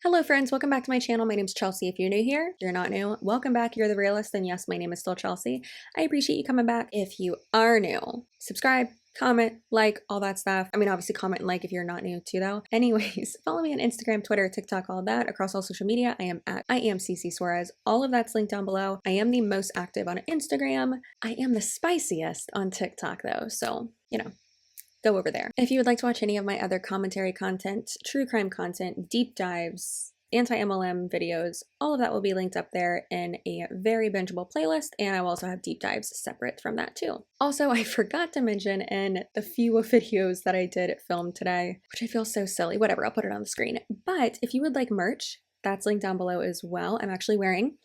Hello friends, welcome back to my channel. My name is Chelsea. If you're new here, if you're not new, welcome back. You're the realist, then yes, my name is still Chelsea. I appreciate you coming back. If you are new, subscribe, comment, like, all that stuff. I mean, obviously comment and like if you're not new too though. Anyways, follow me on Instagram, Twitter, TikTok, all that. Across all social media, I am at CCsuarez. All of that's linked down below. I am the most active on Instagram. I am the spiciest on TikTok though, so, you know, go over there. If you would like to watch any of my other commentary content, true crime content, deep dives, anti-MLM videos, all of that will be linked up there in a very bingeable playlist, and I will also have deep dives separate from that too. Also, I forgot to mention in the few videos that I did film today, which I feel so silly, whatever, I'll put it on the screen. But if you would like merch, that's linked down below as well. I'm actually wearing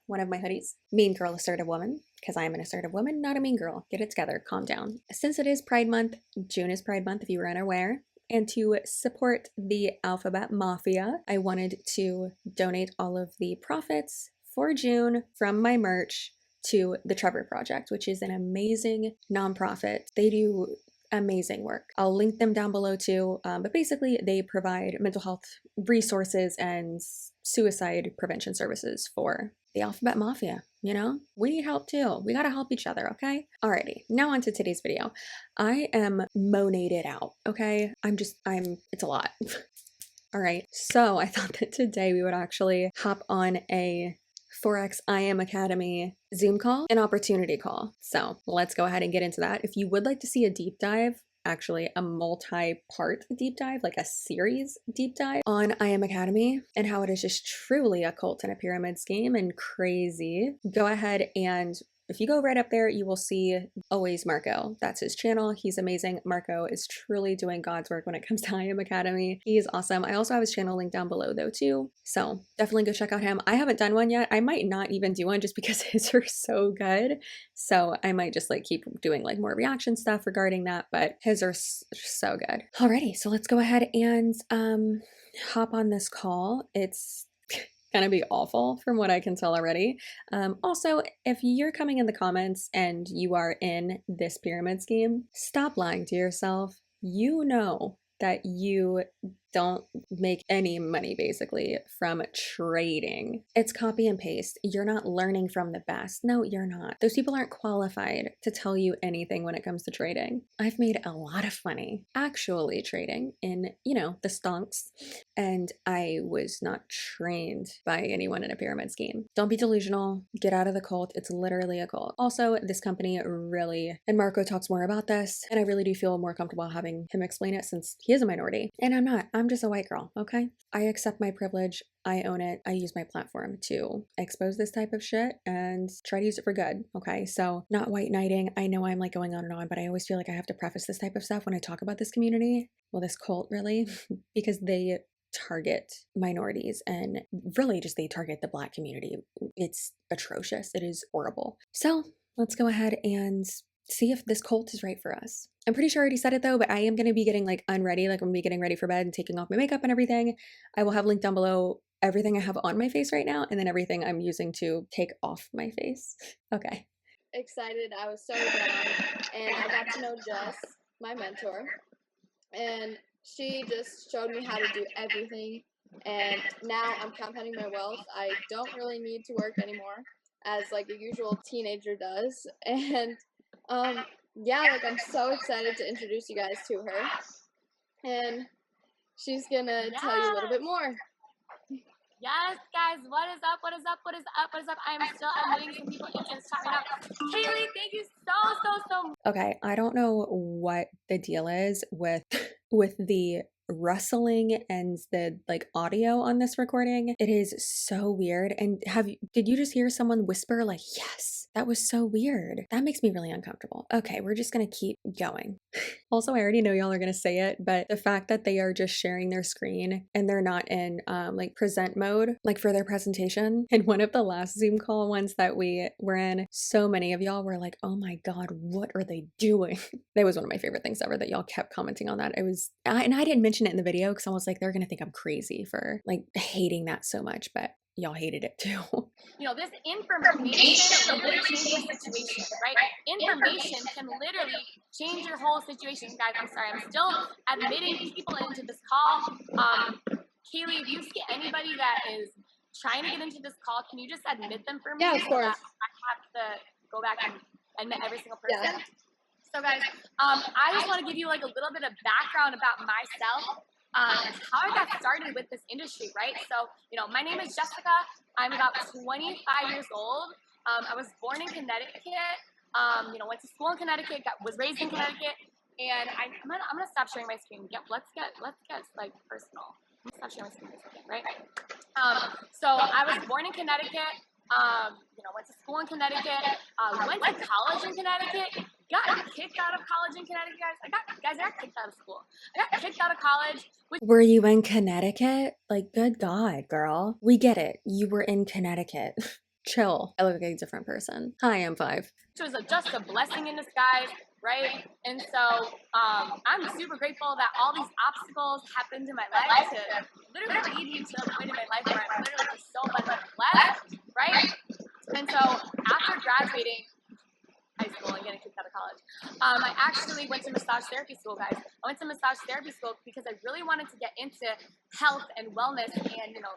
one of my hoodies, Mean Girl Assertive Woman, because I am an assertive woman, not a mean girl. Get it together, calm down. Since it is Pride Month, June is Pride Month if you were unaware, and to support the Alphabet Mafia, I wanted to donate all of the profits for June from my merch to the Trevor Project, which is an amazing nonprofit. They do amazing work. I'll link them down below too, but basically they provide mental health resources and suicide prevention services for the Alphabet Mafia. You know, we need help too. We gotta help each other, okay? Alrighty, now on to today's video. I am monated out, okay? It's a lot. All right, so I thought that today we would actually hop on a Forex Imacademy Zoom call, an opportunity call. So let's go ahead and get into that. If you would like to see a deep dive, actually a multi-part deep dive, like a series deep dive on Imacademy and how it is just truly a cult and a pyramid scheme and crazy, go ahead and if you go right up there, you will see always Marco. That's his channel. He's amazing. Marco is truly doing God's work when it comes to Imacademy. He is awesome. I also have his channel linked down below though too. So definitely go check out him. I haven't done one yet. I might not even do one just because his are so good. So I might just like keep doing like more reaction stuff regarding that, but his are so good. Alrighty, so let's go ahead and hop on this call. It's gonna be awful from what I can tell already. Also, if you're coming in the comments and you are in this pyramid scheme, stop lying to yourself. You know that you don't make any money basically from trading. It's copy and paste. You're not learning from the best. No, you're not. Those people aren't qualified to tell you anything when it comes to trading. I've made a lot of money actually trading in, you know, the stonks, and I was not trained by anyone in a pyramid scheme. Don't be delusional. Get out of the cult. It's literally a cult. Also, this company really, and Marco talks more about this, and I really do feel more comfortable having him explain it since he is a minority and I'm not. I'm just a white girl, okay? I accept my privilege. I own it. I use my platform to expose this type of shit and try to use it for good, okay? So not white knighting. I know I'm like going on and on, but I always feel like I have to preface this type of stuff when I talk about this community. Well, this cult really, because they target minorities and really just they target the Black community. It's atrocious. It is horrible. So let's go ahead and see if this cult is right for us. I'm pretty sure I already said it though, but I am going to be getting like unready, like I'm going to be getting ready for bed and taking off my makeup and everything. I will have linked down below everything I have on my face right now and then everything I'm using to take off my face. Okay. Excited. I was so down and I got to know Jess, my mentor, and she just showed me how to do everything, and now I'm compounding my wealth. I don't really need to work anymore as like a usual teenager does, and yeah, like I'm so excited to introduce you guys to her, and she's gonna tell you a little bit more. Yes, guys, what is up? What is up? What is up? What is up? I'm meeting some people into this chat right now. Haley, thank you so much. Okay, I don't know what the deal is with the rustling and the like audio on this recording. It is so weird. And did you just hear someone whisper like, yes? That was so weird. That makes me really uncomfortable. Okay, we're just gonna keep going. Also, I already know y'all are gonna say it, but the fact that they are just sharing their screen and they're not in like present mode, like for their presentation. In one of the last Zoom call ones that we were in, so many of y'all were like, oh my God, what are they doing? That was one of my favorite things ever that y'all kept commenting on that. And I didn't mention it in the video because I was like, they're gonna think I'm crazy for like hating that so much, but y'all hated it too. You know, this information literally changes the situation, right? Information can literally change your whole situation. Guys, I'm sorry, I'm still admitting people into this call. Kaylee, if you see anybody that is trying to get into this call, can you just admit them for me? Yeah, of so course. that I have to go back and admit every single person. Yeah. So guys, I just want to give you like a little bit of background about myself, how I got started with this industry, right? So, you know, my name is Jessica. I'm about 25 years old. I was born in Connecticut. You know, went to school in Connecticut. Was raised in Connecticut. And I'm gonna stop sharing my screen. Let's get like personal. I'm gonna stop sharing my screen for a second, right? So I was born in Connecticut. You know, went to school in Connecticut. Went to college in Connecticut. Got kicked out of college in Connecticut, guys. I got kicked out of school. I got kicked out of college. Were you in Connecticut? Like, good God, girl. We get it. You were in Connecticut. Chill. I look like a different person. Hi, I'm 5. Which was just a blessing in disguise, right? And so I'm super grateful that all these obstacles happened in my life to literally lead me to a point in my life where I'm literally just so blessed, right? And so after graduating high school and getting kicked out of college, I actually went to massage therapy school, guys. I went to massage therapy school because I really wanted to get into health and wellness and, you know,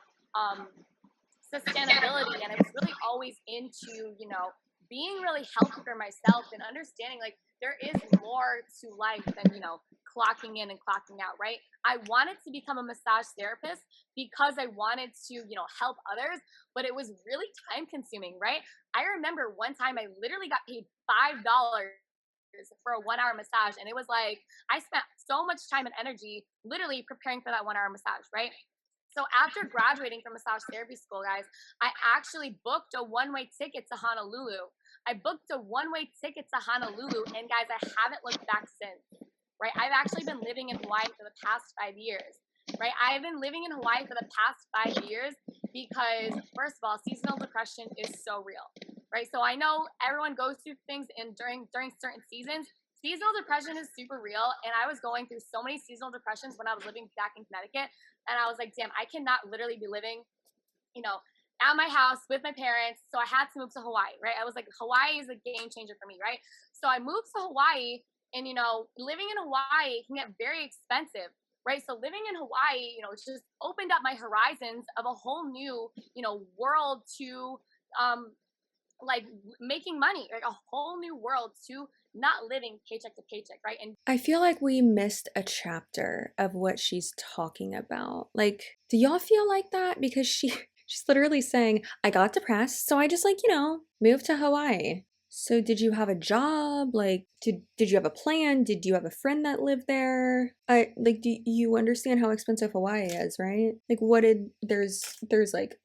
sustainability. And I was really always into, you know, being really healthy for myself and understanding like there is more to life than, you know, clocking in and clocking out, right? I wanted to become a massage therapist because I wanted to, you know, help others, but it was really time consuming, right? I remember one time I literally got paid $5 for a 1-hour massage. And it was like, I spent so much time and energy literally preparing for that 1-hour massage, right? So after graduating from massage therapy school, guys, I actually booked a one-way ticket to Honolulu. I booked a one-way ticket to Honolulu, and guys, I haven't looked back since, right? I've actually been living in Hawaii for the past 5 years, right? I've been living in Hawaii for the past 5 years because, first of all, seasonal depression is so real, right? So I know everyone goes through things during certain seasons. Seasonal depression is super real, and I was going through so many seasonal depressions when I was living back in Connecticut, and I was like, damn, I cannot literally be living, you know, at my house with my parents, so I had to move to Hawaii, right? I was like, Hawaii is a game changer for me, right? So I moved to Hawaii, and, you know, living in Hawaii can get very expensive, right? So living in Hawaii, you know, it's just opened up my horizons of a whole new, you know, world to, like making money, like a whole new world to not living paycheck to paycheck, right? And I feel like we missed a chapter of what she's talking about. Like, do y'all feel like that? Because she's literally saying, I got depressed, so I just like, you know, moved to Hawaii. So did you have a job? Like, did you have a plan? Did you have a friend that lived there? Like, do you understand how expensive Hawaii is, right? Like, there's like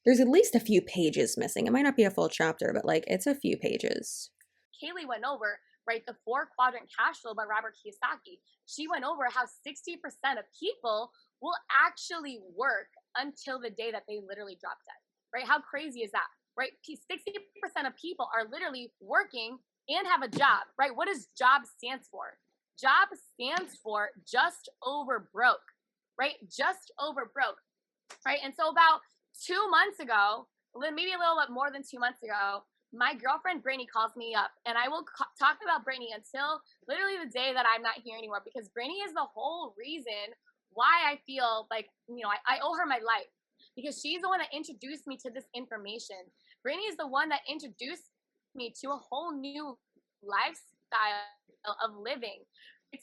there's at least a few pages missing. It might not be a full chapter, but like it's a few pages. Kaylee went over, right, the 4-quadrant cash flow by Robert Kiyosaki. She went over how 60% of people will actually work until the day that they literally drop dead, right? How crazy is that, right? 60% of people are literally working and have a job, right? What does job stands for? Job stands for just over broke, right? Just over broke, right? And so about 2 months ago, maybe a little bit more than 2 months ago, my girlfriend Brittany calls me up, and I will talk about Brittany until literally the day that I'm not here anymore, because Brittany is the whole reason why I feel like, you know, I owe her my life, because she's the one that introduced me to this information. Brittany is the one that introduced me to a whole new lifestyle of living.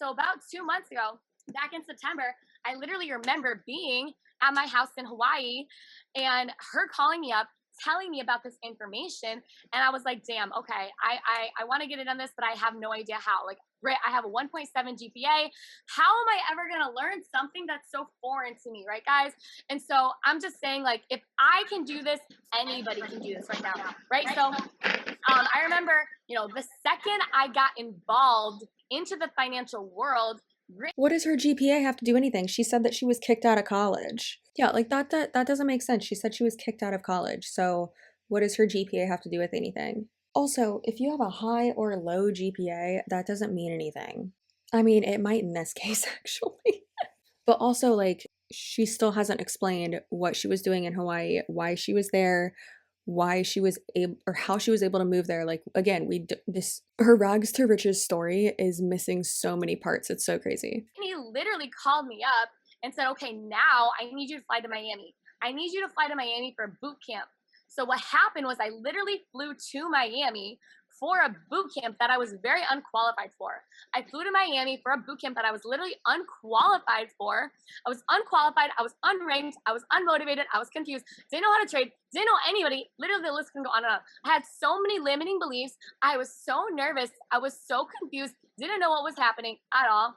So about 2 months ago, back in September, I literally remember being at my house in Hawaii and her calling me up, telling me about this information, and I was like, damn, okay, I want to get in on this, but I have no idea how. Like, right, I have a 1.7 GPA. How am I ever gonna learn something that's so foreign to me, right, guys? And so I'm just saying, like, if I can do this, anybody can do this right now, right? So I remember, you know, the second I got involved into the financial world. What does her GPA have to do anything? She said that she was kicked out of college. Yeah, like that doesn't make sense. She said she was kicked out of college. So what does her GPA have to do with anything? Also, if you have a high or low GPA, that doesn't mean anything. I mean, it might in this case, actually. But also, like, she still hasn't explained what she was doing in Hawaii, why she was there, why she was able, or how she was able to move there. Like, again, her rags to riches story is missing so many parts. It's so crazy. And he literally called me up and said, okay, now I need you to fly to Miami. I need you to fly to Miami for a boot camp. So what happened was I literally flew to Miami for a boot camp that I was very unqualified for. I flew to Miami for a boot camp that I was literally unqualified for. I was unqualified, I was unranked, I was unmotivated, I was confused, didn't know how to trade, didn't know anybody. Literally the list can go on and on. I had so many limiting beliefs. I was so nervous. I was so confused, didn't know what was happening at all.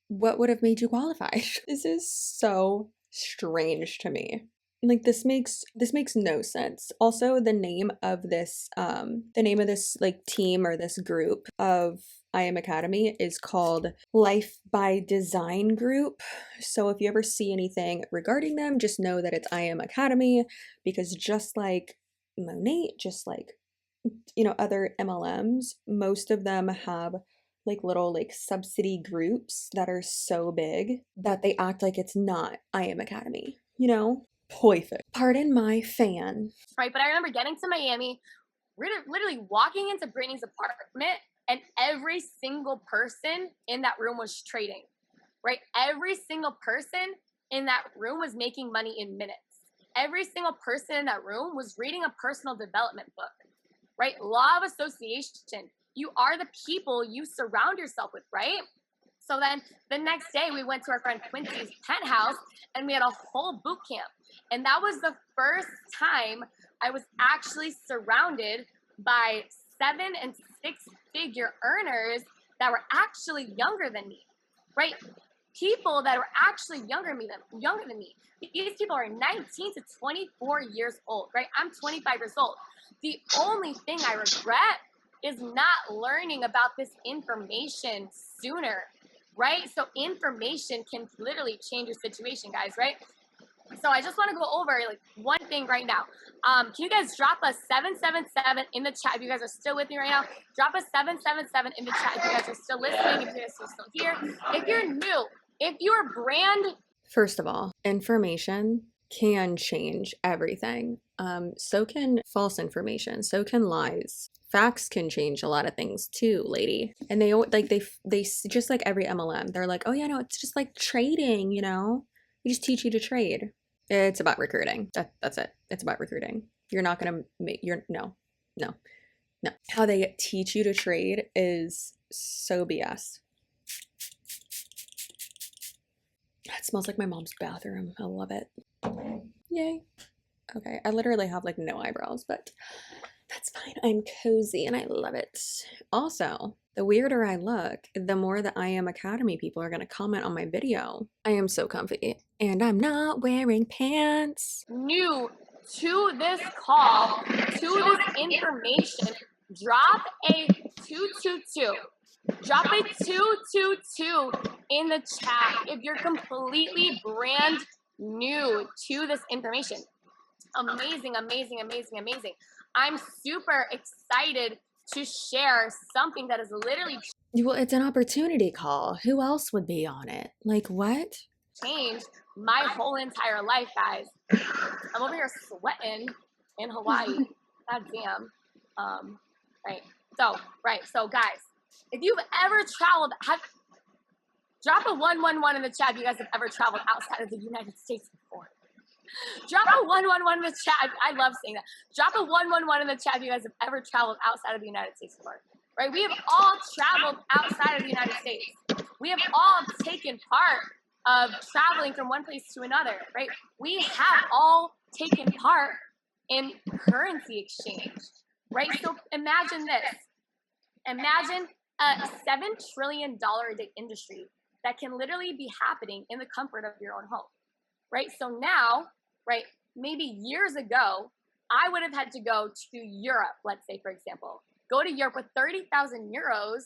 What would have made you qualified? This is so strange to me. Like this makes no sense. Also, the name of this like team or this group of Imacademy is called Life by Design Group. So if you ever see anything regarding them, just know that it's Imacademy, because just like Monat, just like, you know, other MLMs, most of them have like little like subsidy groups that are so big that they act like it's not Imacademy, you know? Perfect. Pardon my fan. Right, but I remember getting to Miami, literally walking into Brittany's apartment, and every single person in that room was trading, right? Every single person in that room was making money in minutes. Every single person in that room was reading a personal development book, right? Law of association. You are the people you surround yourself with, right? So then the next day we went to our friend Quincy's penthouse and we had a whole boot camp. And that was the first time I was actually surrounded by 7 and 6 figure earners that were actually younger than me, right? People that were actually younger than me. These people are 19 to 24 years old, right? I'm 25 years old. The only thing I regret is not learning about this information sooner, right? So information can literally change your situation, guys, right? So I just want to go over like one thing right now. Can you guys drop a 777 in the chat if you guys are still with me right now? Drop a 777 in the chat if you guys are still listening, if you guys are still here. If you're new, if you're brand... First of all, information can change everything. So can false information. So can lies. Facts can change a lot of things too, lady. And they just like every MLM, they're like, oh yeah, no, it's just like trading, you know? We just teach you to trade. It's about recruiting. That's it. It's about recruiting. You're not gonna make no. How they teach you to trade is so BS. It smells like my mom's bathroom. I love it. Yay. Okay, I literally have like no eyebrows, but that's fine. I'm cozy and I love it. Also, the weirder I look, the more the Imacademy people are going to comment on my video. I am so comfy. And I'm not wearing pants. New to this call, to this information, drop a 222. Drop a 222 in the chat if you're completely brand new to this information. Amazing, amazing, amazing, amazing. I'm super excited to share something that is literally... Well, it's an opportunity call. Who else would be on it? Like what? Changed my whole entire life, guys. I'm over here sweating in Hawaii. God damn. Right. So guys, if you've ever traveled, drop a 111 in the chat if you guys have ever traveled outside of the United States before. Drop a 111 in the chat. I love saying that. Drop a 111 in the chat if you guys have ever traveled outside of the United States before. Right? We have all traveled outside of the United States. We have all taken part of traveling from one place to another, right? We have all taken part in currency exchange, right? So imagine this. Imagine a $7 trillion a day industry that can literally be happening in the comfort of your own home, right? So now, right, maybe years ago, I would have had to go to Europe, let's say, for example. Go to Europe with 30,000 euros,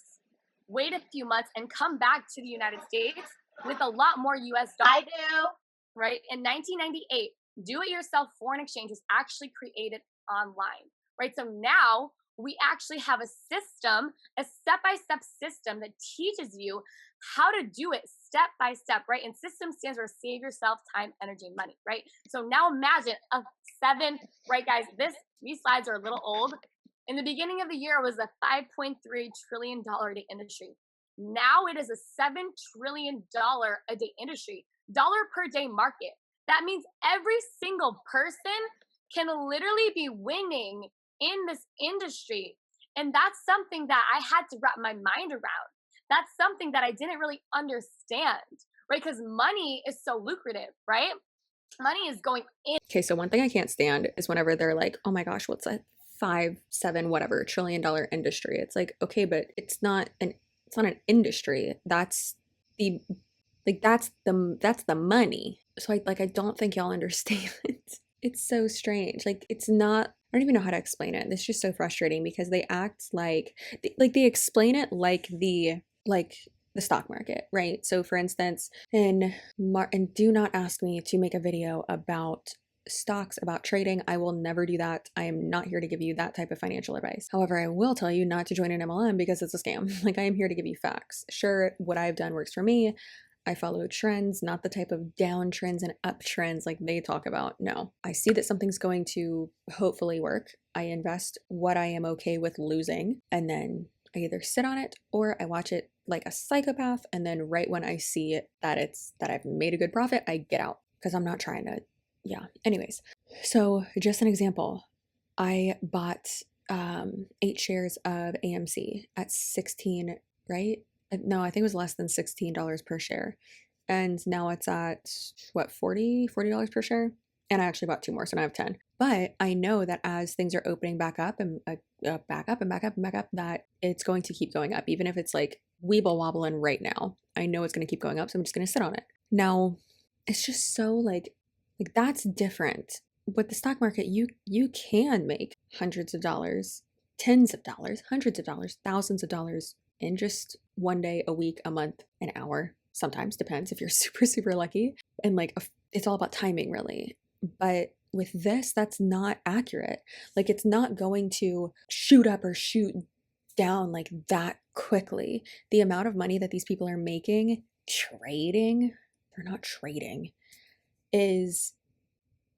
wait a few months, and come back to the United States with a lot more US dollars. I do. Right? In 1998, do-it-yourself foreign exchange was actually created online, right? So now we actually have a system, a step-by-step system that teaches you how to do it step by step, right? And system stands for save yourself time, energy, and money, right? So now imagine right, guys, these slides are a little old. In the beginning of the year, it was a $5.3 trillion a day industry. Now it is a $7 trillion a day industry, dollar per day market. That means every single person can literally be winning in this industry. And that's something that I had to wrap my mind around. That's something that I didn't really understand, right? Because money is so lucrative, right? Money is going in. Okay, so one thing I can't stand is whenever they're like, oh my gosh, what's a 5, 7, whatever $trillion industry? It's like, okay, but it's not an industry. That's the that's the money. So I don't think y'all understand. It's so strange. Like, it's not, I don't even know how to explain it. It's just so frustrating because they act like they explain it like the stock market, right? So for instance, and do not ask me to make a video about stocks, about trading. I will never do that. I am not here to give you that type of financial advice. However, I will tell you not to join an MLM because it's a scam. Like, I am here to give you facts. Sure, what I've done works for me. I follow trends, not the type of down trends and up trends like they talk about. No, I see that something's going to hopefully work. I invest what I am okay with losing, and then I either sit on it or I watch it like a psychopath. And then right when I see that I've made a good profit, I get out because I'm not trying to, yeah. Anyways, so just an example, I bought 8 shares of AMC at 16, right? No, I think it was less than $16 per share. And now it's at what, $40 per share? And I actually bought 2 more, so now I have 10. But I know that as things are opening back up and back up, that it's going to keep going up, even if it's like weeble wobbling right now. I know it's going to keep going up, so I'm just going to sit on it. Now, it's just so like that's different. With the stock market, you can make hundreds of dollars, tens of dollars, hundreds of dollars, thousands of dollars in just one day, a week, a month, an hour. Sometimes, depends if you're super, super lucky. And like, it's all about timing, really. But with this, that's not accurate. Like, it's not going to shoot up or shoot down like that quickly. The amount of money that these people are making trading, they're not trading, is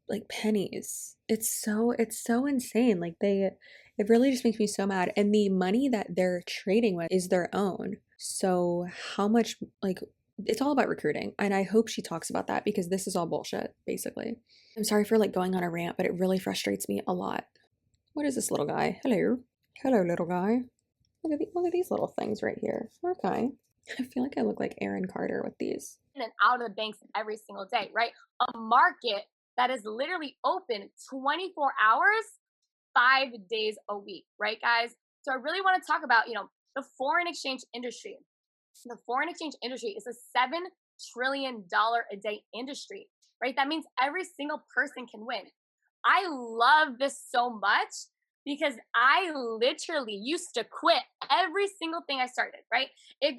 like pennies. It's so insane. Like, it really just makes me so mad. And the money that they're trading with is their own. So how much, like, it's all about recruiting. And I hope she talks about that because this is all bullshit, basically. I'm sorry for like going on a rant, but it really frustrates me a lot. What is this little guy? Hello. Hello, little guy. Look at these little things right here. Okay. I feel like I look like Aaron Carter with these. And out of the banks every single day, right? A market that is literally open 24 hours, 5 days a week, right, guys? So I really want to talk about, the foreign exchange industry. The foreign exchange industry is a $7 trillion a day industry, right? That means every single person can win. I love this so much because I literally used to quit every single thing I started, right? I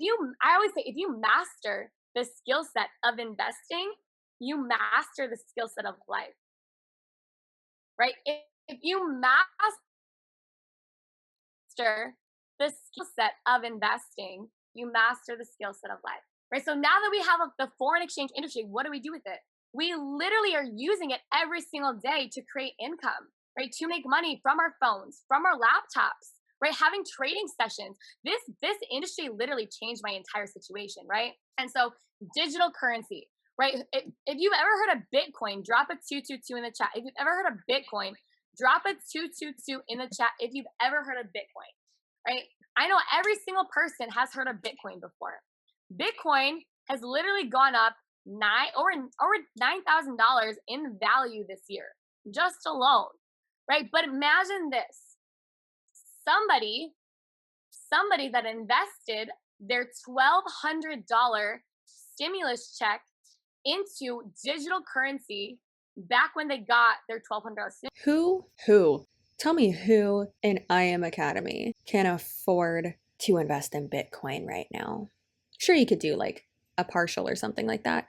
always say, if you master the skill set of investing, you master the skill set of life, right? If you master the skill set of investing, you master the skill set of life, right? So now that we have the foreign exchange industry, what do we do with it? We literally are using it every single day to create income, right? To make money from our phones, from our laptops, right? Having trading sessions. This industry literally changed my entire situation, right? And so digital currency, right? If you've ever heard of Bitcoin, drop a 222 in the chat. If you've ever heard of Bitcoin, drop a 222 in the chat if you've ever heard of Bitcoin, right? I know every single person has heard of Bitcoin before. Bitcoin has literally gone up over $9,000 in value this year, just alone, right? But imagine this. Somebody that invested their $1,200 stimulus check into digital currency back when they got their $1,200 Who? Tell me who in Imacademy can afford to invest in Bitcoin right now? Sure, you could do like a partial or something like that.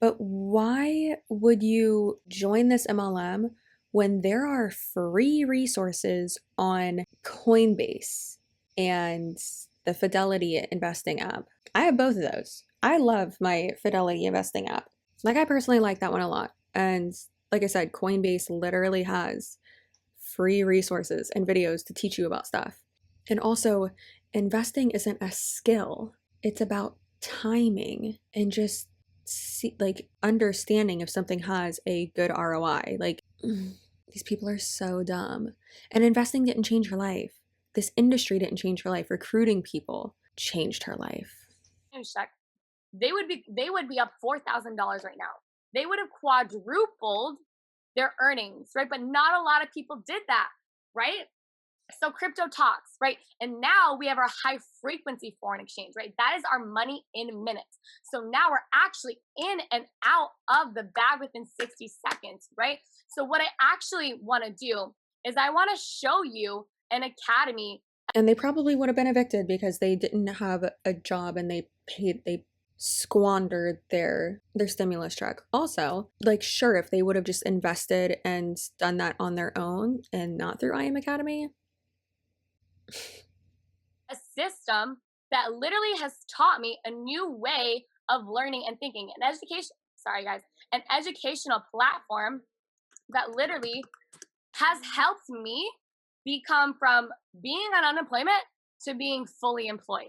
But why would you join this MLM when there are free resources on Coinbase and the Fidelity investing app? I have both of those. I love my Fidelity investing app. Like, I personally like that one a lot. And like I said, Coinbase literally has free resources and videos to teach you about stuff. And also, investing isn't a skill. It's about timing and just understanding if something has a good ROI. Like, these people are so dumb. And investing didn't change her life. This industry didn't change her life. Recruiting people changed her life. Check. They would be up $4,000 right now. They would have quadrupled their earnings, right? But not a lot of people did that, right? So crypto talks, right? And now we have our high frequency foreign exchange, right? That is our money in minutes. So now we're actually in and out of the bag within 60 seconds, right? So what I actually want to do is I want to show you an academy. And they probably would have been evicted because they didn't have a job and they squandered their stimulus check. Also, like, sure, if they would have just invested and done that on their own and not through Imacademy. A system that literally has taught me a new way of learning and thinking. An educational platform that literally has helped me become from being on unemployment to being fully employed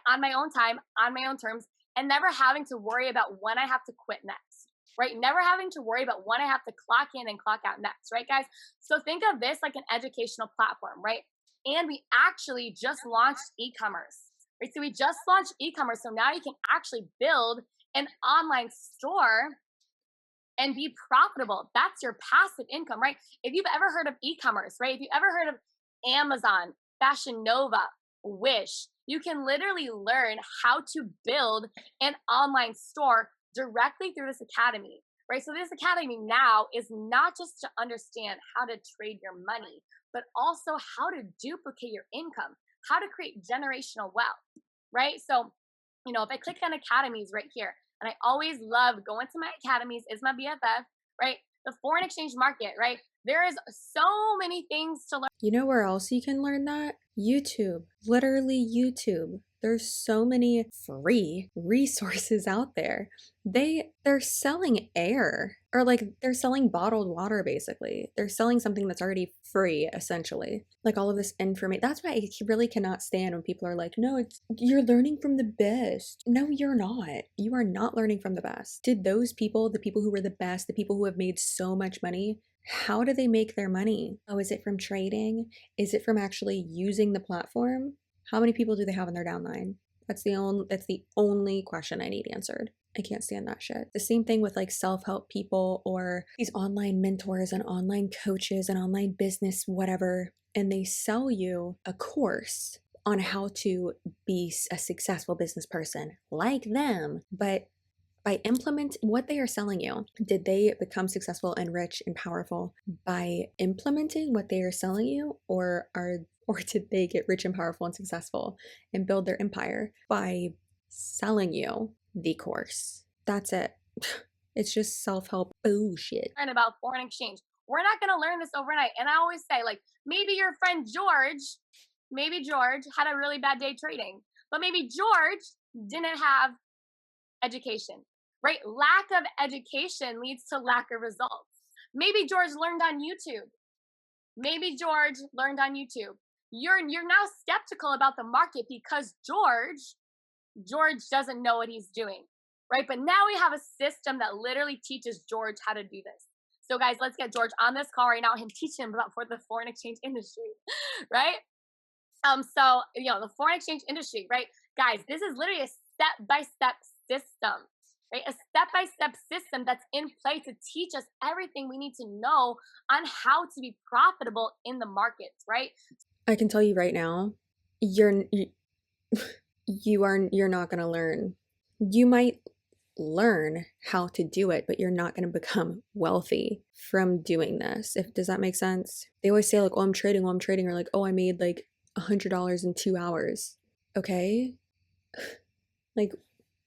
on my own time, on my own terms, and never having to worry about when I have to quit next, right? Never having to worry about when I have to clock in and clock out next, right, guys? So think of this like an educational platform, right? And we actually just launched e-commerce, right? So we just launched e-commerce. So now you can actually build an online store and be profitable. That's your passive income, right? If you've ever heard of e-commerce, right? If you've ever heard of Amazon, Fashion Nova, Wish, you can literally learn how to build an online store directly through this academy, right? So this academy now is not just to understand how to trade your money, but also how to duplicate your income, how to create generational wealth, right? So, if I click on academies right here, and I always love going to my academies, is my BFF, right? The foreign exchange market, right? There is so many things to learn. You know where else you can learn that? YouTube. Literally YouTube. There's so many free resources out there. They're selling air, or like they're selling bottled water, basically. They're selling something that's already free, essentially. Like all of this information. That's why I really cannot stand when people are like, no, you're learning from the best. No, you're not. You are not learning from the best. Did those people, the people who were the best, the people who have made so much money, how do they make their money? Oh, is it from trading? Is it from actually using the platform? How many people do they have in their downline? That's the only question I need answered. I can't stand that shit. The same thing with like self-help people or these online mentors and online coaches and online business, whatever. And they sell you a course on how to be a successful business person like them. But by implement what they are selling you, did they become successful and rich and powerful by implementing what they are selling you, or did they get rich and powerful and successful and build their empire by selling you the course? That's it. It's just self-help bullshit. Learn about foreign exchange. We're not going to learn this overnight. And I always say, like, maybe your friend George had a really bad day trading, but maybe George didn't have education, right? Lack of education leads to lack of results. Maybe George learned on YouTube. You're now skeptical about the market because George doesn't know what he's doing, right? But now we have a system that literally teaches George how to do this. So guys, let's get George on this call right now and teach him about the foreign exchange industry, right? So, the foreign exchange industry, right? Guys, this is literally a step-by-step system, right? A step-by-step system that's in place to teach us everything we need to know on how to be profitable in the markets, right? I can tell you right now, you're not going to learn. You might learn how to do it, but you're not going to become wealthy from doing this. Does that make sense? They always say like, oh, I'm trading, or like, oh, I made like $100 in 2 hours. Okay. Like,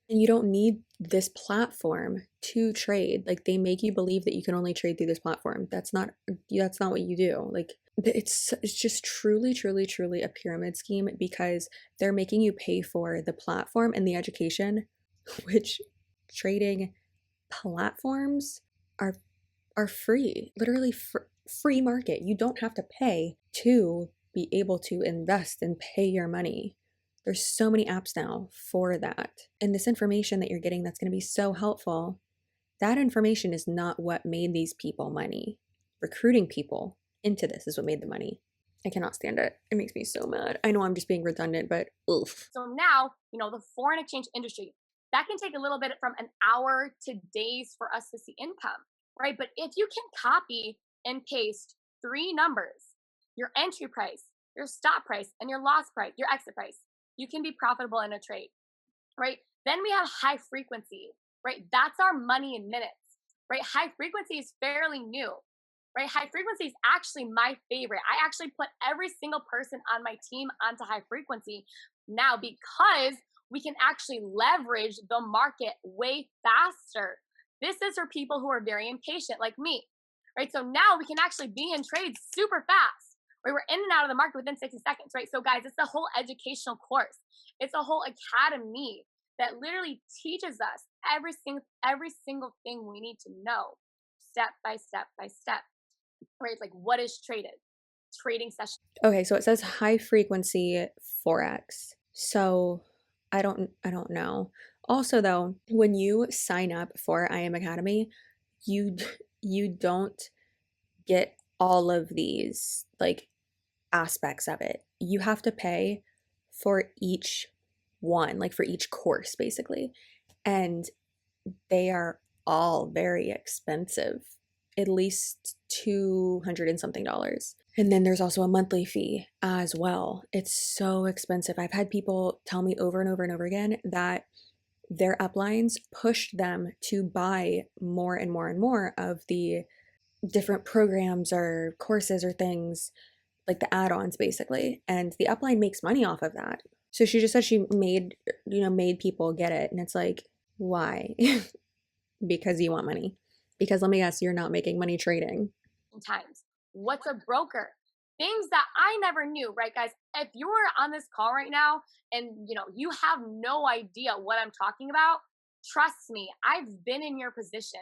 and you don't need this platform to trade. Like, they make you believe that you can only trade through this platform. That's not what you do. Like, it's just truly a pyramid scheme, because they're making you pay for the platform and the education, which trading platforms are free. Literally free market. You don't have to pay to be able to invest and pay your money. There's so many apps now for that. And this information that you're getting that's going to be so helpful, that information is not what made these people money. Recruiting people into this is what made the money. I cannot stand it. It makes me so mad. I know I'm just being redundant, but oof. So now, the foreign exchange industry, that can take a little bit from an hour to days for us to see income, right? But if you can copy and paste 3 numbers, your entry price, your stop price, and your loss price, your exit price, you can be profitable in a trade, right? Then we have high frequency, right? That's our money in minutes, right? High frequency is fairly new, right? High frequency is actually my favorite. I actually put every single person on my team onto high frequency now because we can actually leverage the market way faster. This is for people who are very impatient like me, right? So now we can actually be in trades super fast, right? We're in and out of the market within 60 seconds, right? So guys, it's a whole educational course. It's a whole academy that literally teaches us every single thing we need to know, step by step by step, right? Like what is traded, trading session. Okay, so it says high frequency Forex. So I don't know. Also though, when you sign up for Imacademy, you don't get all of these like aspects of it. You have to pay for each one, like for each course basically. And they are all very expensive, at least $200 and something. And then there's also a monthly fee as well. It's so expensive. I've had people tell me over and over and over again that their uplines pushed them to buy more and more and more of the different programs or courses or things, like the add-ons basically. And the upline makes money off of that. So she just said she made people get it. And it's like, why? Because you want money. Because let me guess, you're not making money trading. Times. What's a broker? Things that I never knew, right, guys? If you're on this call right now and you have no idea what I'm talking about, trust me, I've been in your position.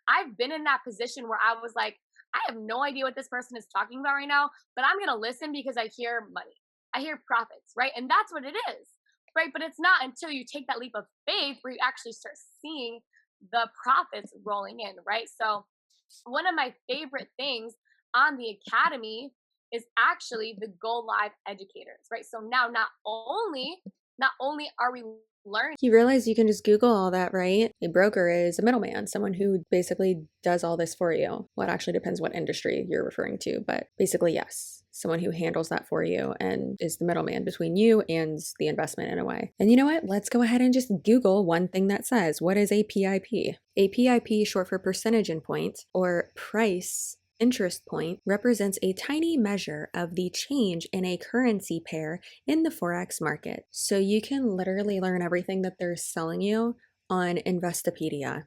I've been in that position where I was like, I have no idea what this person is talking about right now, but I'm going to listen because I hear money. I hear profits, right? And that's what it is, right? But it's not until you take that leap of faith where you actually start seeing the profits rolling in, right? So one of my favorite things on the academy is actually the Go Live educators, right? So now not only are we learning. You realize you can just Google all that, right? A broker is a middleman, someone who basically does all this for you. Well, it actually depends what industry you're referring to, but basically, yes, someone who handles that for you and is the middleman between you and the investment in a way. And you know what? Let's go ahead and just Google one thing that says, what is a PIP? A PIP, short for percentage in point or price interest point, represents a tiny measure of the change in a currency pair in the Forex market. So you can literally learn everything that they're selling you on Investopedia.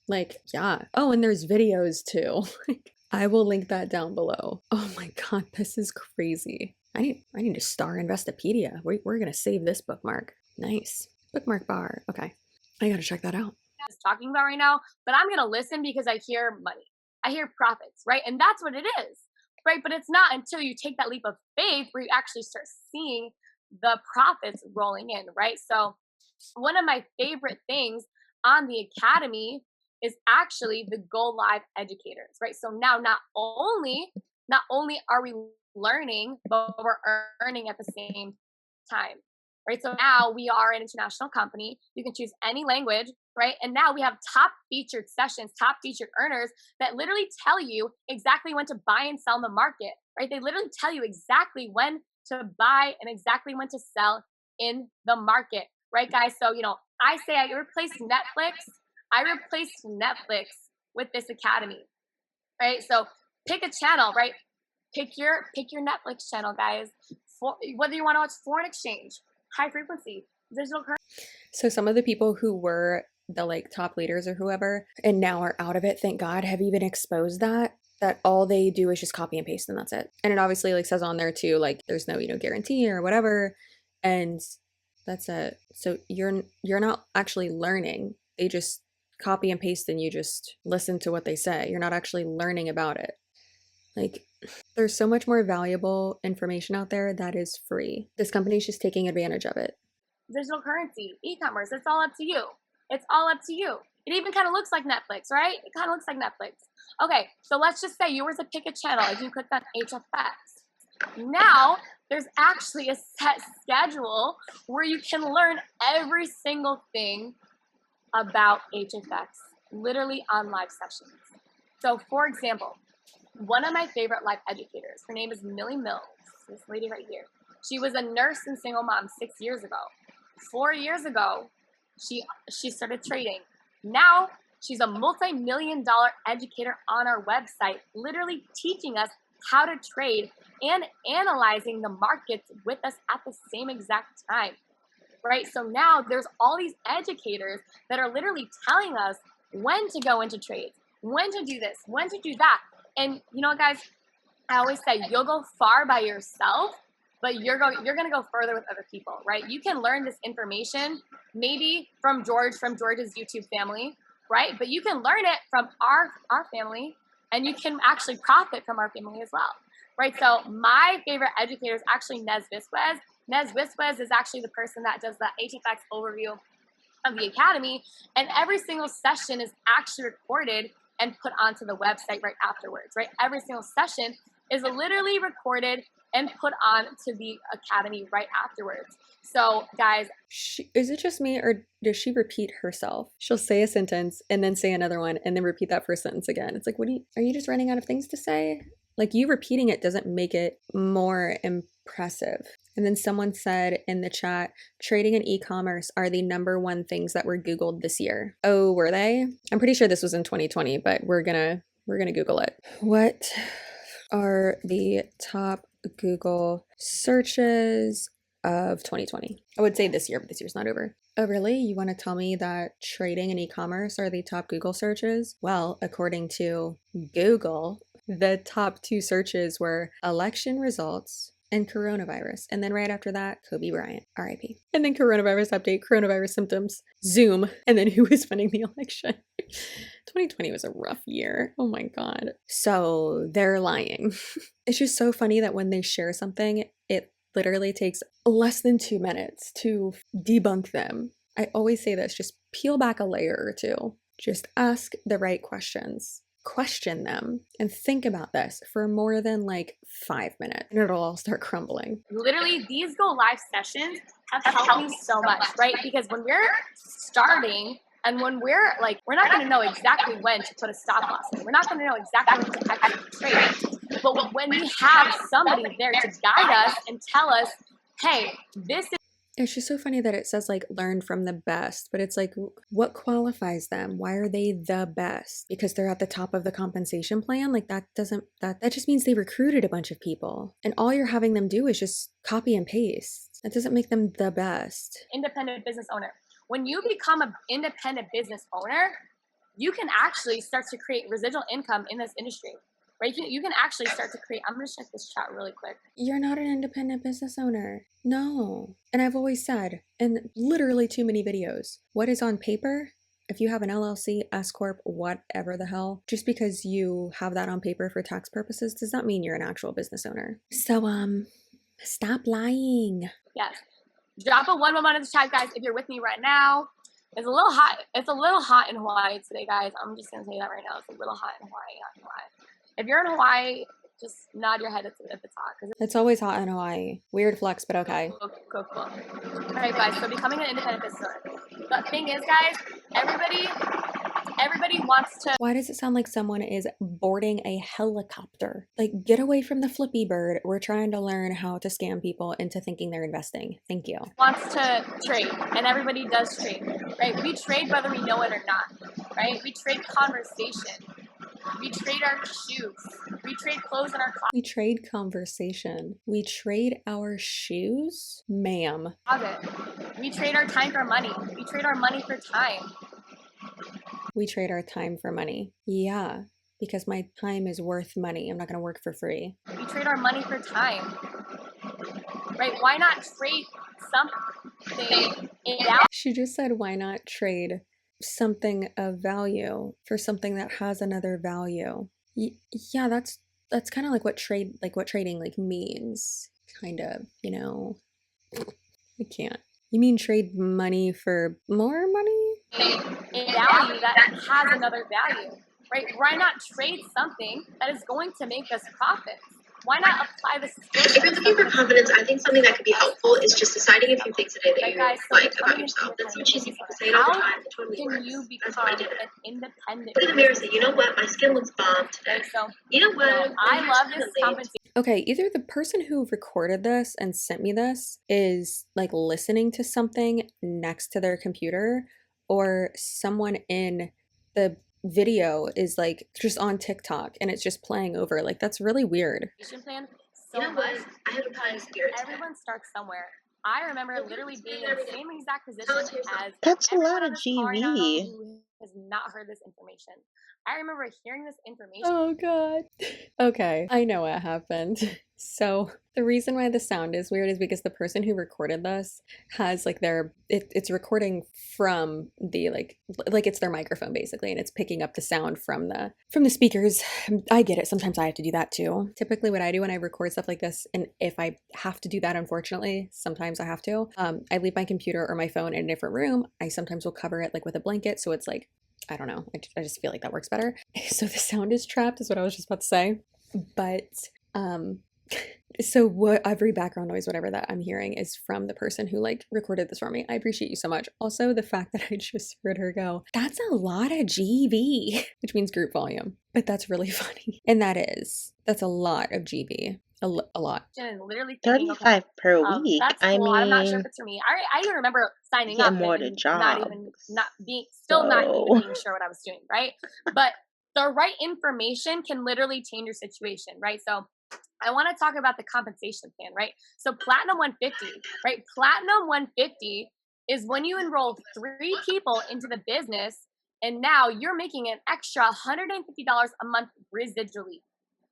Like, yeah. Oh, and there's videos too. I will link that down below. Oh my God, this is crazy. I need to star Investopedia. We're gonna save this bookmark. Nice. Bookmark bar. Okay. I gotta check that out. Talking about right now, but I'm gonna listen because I hear money. I hear profits, right? And that's what it is, right? But it's not until you take that leap of faith where you actually start seeing the profits rolling in, right? So one of my favorite things on the academy is actually the Go Live educators, right? So now not only are we learning, but we're earning at the same time, right? So now we are an international company. You can choose any language, right? And now we have top featured sessions, top featured earners that literally tell you exactly when to buy and sell in the market, right? They literally tell you exactly when to buy and exactly when to sell in the market, right, guys? So, I say I replaced Netflix with this academy, right? So pick a channel, right? Pick your Netflix channel, guys. Whether you want to watch foreign exchange, high frequency, digital currency. So some of the people who were the top leaders or whoever and now are out of it, thank God, have even exposed that all they do is just copy and paste and that's it. And it obviously says on there too, there's no guarantee or whatever, and that's it. So you're not actually learning. They just copy and paste and you just listen to what they say. You're not actually learning about it. There's so much more valuable information out there that is free. This company's just taking advantage of it. Digital currency, e-commerce, it's all up to you. It's all up to you. It even kind of looks like Netflix, right? It kind of looks like Netflix. Okay, so let's just say you were to pick a channel, like you clicked on HFX. Now, there's actually a set schedule where you can learn every single thing about HFX, literally on live sessions. So for example, one of my favorite live educators, her name is Milms, this lady right here. She was a nurse and single mom 6 years ago. 4 years ago, she started trading. Now, she's a multi-million-dollar educator on our website, literally teaching us how to trade and analyzing the markets with us at the same exact time, right? So now there's all these educators that are literally telling us when to go into trades, when to do this, when to do that. And you know what, guys, I always say you'll go far by yourself, but you're going to go further with other people, right? You can learn this information maybe from George's YouTube family, right? But you can learn it from our family, and you can actually profit from our family as well, right? So my favorite educator is actually Nez Visquez. Nez Visquez is actually the person that does the HFX overview of the Academy, and every single session is actually recorded and put onto the website right afterwards, right? Every single session is literally recorded and put on to the Academy right afterwards. So guys, is it just me, or does she repeat herself? She'll say a sentence and then say another one and then repeat that first sentence again. It's like, are you just running out of things to say? Like, you repeating it doesn't make it more impressive. And then someone said in the chat, trading and e-commerce are the #1 things that were Googled this year. Oh, were they? I'm pretty sure this was in 2020, but we're gonna Google it. What are the top Google searches of 2020? I would say this year, but this year's not over. Oh, really? You want to tell me that trading and e-commerce are the top Google searches? Well, according to Google, the top 2 searches were election results and coronavirus. And then right after that, Kobe Bryant, RIP. And then coronavirus update, coronavirus symptoms, Zoom, and then who is winning the election. 2020 was a rough year. Oh my God. So they're lying. It's just so funny that when they share something, it literally takes less than 2 minutes to debunk them. I always say this, just peel back a layer or two. Just ask the right questions. Question them and think about this for more than like 5 minutes and it'll all start crumbling. Literally, these go live sessions have helped me so much, right? Because when we're starting and when we're not going to know exactly when to put a stop loss in. We're not going to know exactly when to actually trade. But when we have somebody there to guide us and tell us, hey, this is. It's just so funny that it says like learn from the best, but it's like, what qualifies them? Why are they the best? Because they're at the top of the compensation plan? Like that just means they recruited a bunch of people and all you're having them do is just copy and paste. That doesn't make them the best. Independent business owner. When you become an independent business owner, you can actually start to create residual income in this industry. Right? You can actually start to create. I'm going to check this chat really quick. You're not an independent business owner. No. And I've always said in literally too many videos, what is on paper, if you have an LLC, S Corp, whatever the hell, just because you have that on paper for tax purposes does not mean you're an actual business owner. So, stop lying. Yes. Drop a 111 in the chat, guys, if you're with me right now. It's a little hot. It's a little hot in Hawaii today, guys. I'm just going to say that right now. It's a little hot in Hawaii, not in Hawaii. If you're in Hawaii, just nod your head if it's hot. It's always hot in Hawaii. Weird flex, but okay. Cool. All right, guys. So becoming an independent business owner. The thing is, guys, everybody wants to. Why does it sound like someone is boarding a helicopter? Like, get away from the Flippy Bird. We're trying to learn how to scam people into thinking they're investing. Thank you. Wants to trade, and everybody does trade, right? We trade whether we know it or not, right? We trade conversation. We trade our shoes. We trade clothes in our closet. We trade conversation. We trade our shoes? Ma'am. We trade our time for money. We trade our money for time. We trade our time for money. Yeah, because my time is worth money. I'm not going to work for free. We trade our money for time. Right? Why not trade something out? She just said, why not trade something of value for something that has another value? Yeah, that's That's kind of like what trading like means, kind of, you know. I can't. You mean trade money for more money? A value that has another value, right? Why not trade something that is going to make us profits? Why not apply this skill? If you're looking for confidence, I think something that could be helpful is just deciding a few things today that you like about yourself. That's so cheesy. People say it all the time. It totally can works. you That's what I become did. an independent? Look in the mirror and say, you know what? My skin looks bomb today. Okay, so You know what? I love this compensation. Okay, either the person who recorded this and sent me this is like listening to something next to their computer, or someone in the video is like just on TikTok and it's just playing over. Like, that's really weird. Plan so You know much what? I have a kind of spirit. everyone starts somewhere. I remember literally being in the same exact position as That's a lot everyone on of this call right now GV. who has not heard this information. I remember hearing this information. Oh god. Okay, I know what happened. So the reason why the sound is weird is because the person who recorded this has like it's recording from the like it's their microphone basically, and it's picking up the sound from the speakers. I get it. Sometimes I have to do that too. Typically what I do when I record stuff like this, and if I have to do that, unfortunately, sometimes I have to, I leave my computer or my phone in a different room. I sometimes will cover it like with a blanket, so it's like, I don't know. I just feel like that works better. So the sound is trapped is what I was just about to say. But so what every background noise, whatever that I'm hearing, is from the person who like recorded this for me. I appreciate you so much. Also, the fact that I just heard her go, that's a lot of GV, which means group volume. But that's really funny. And that's a lot of GV. A lot. And literally thinking, 35 per week. that's I cool. I'm not sure if mean, it's for me. I even remember signing get up more and to not being sure what I was doing, right? But the right information can literally change your situation, right? So I want to talk about the compensation plan, right? So Platinum 150, right? Platinum 150 is when you enroll 3 people into the business, and now you're making an extra $150 a month residually.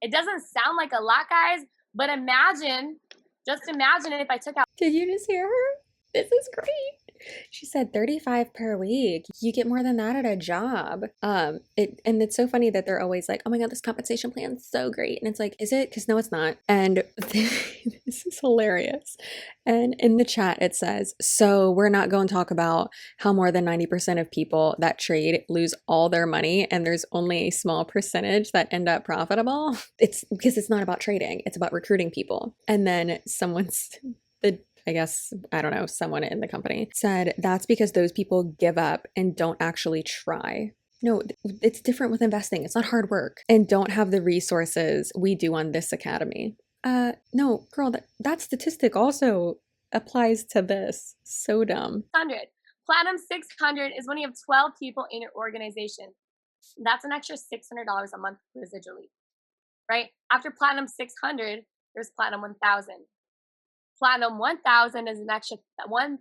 It doesn't sound like a lot, guys, but just imagine if I took out. Did you just hear her? This is great. She said 35 per week. You get more than that at a job. And it's so funny that they're always like, oh my God, this compensation plan is so great. And it's like, is it? Because no, it's not. And this is hilarious. And in the chat, it says, so we're not going to talk about how more than 90% of people that trade lose all their money, and there's only a small percentage that end up profitable. It's because it's not about trading. It's about recruiting people. And then I guess, I don't know, someone in the company said that's because those people give up and don't actually try. No, it's different with investing. It's not hard work and don't have the resources we do on this academy. No, girl, that statistic also applies to this. So dumb. 600. Platinum 600 is when you have 12 people in your organization. That's an extra $600 a month residually, right? After Platinum 600, there's Platinum 1000. Platinum 1000 is an extra $1,000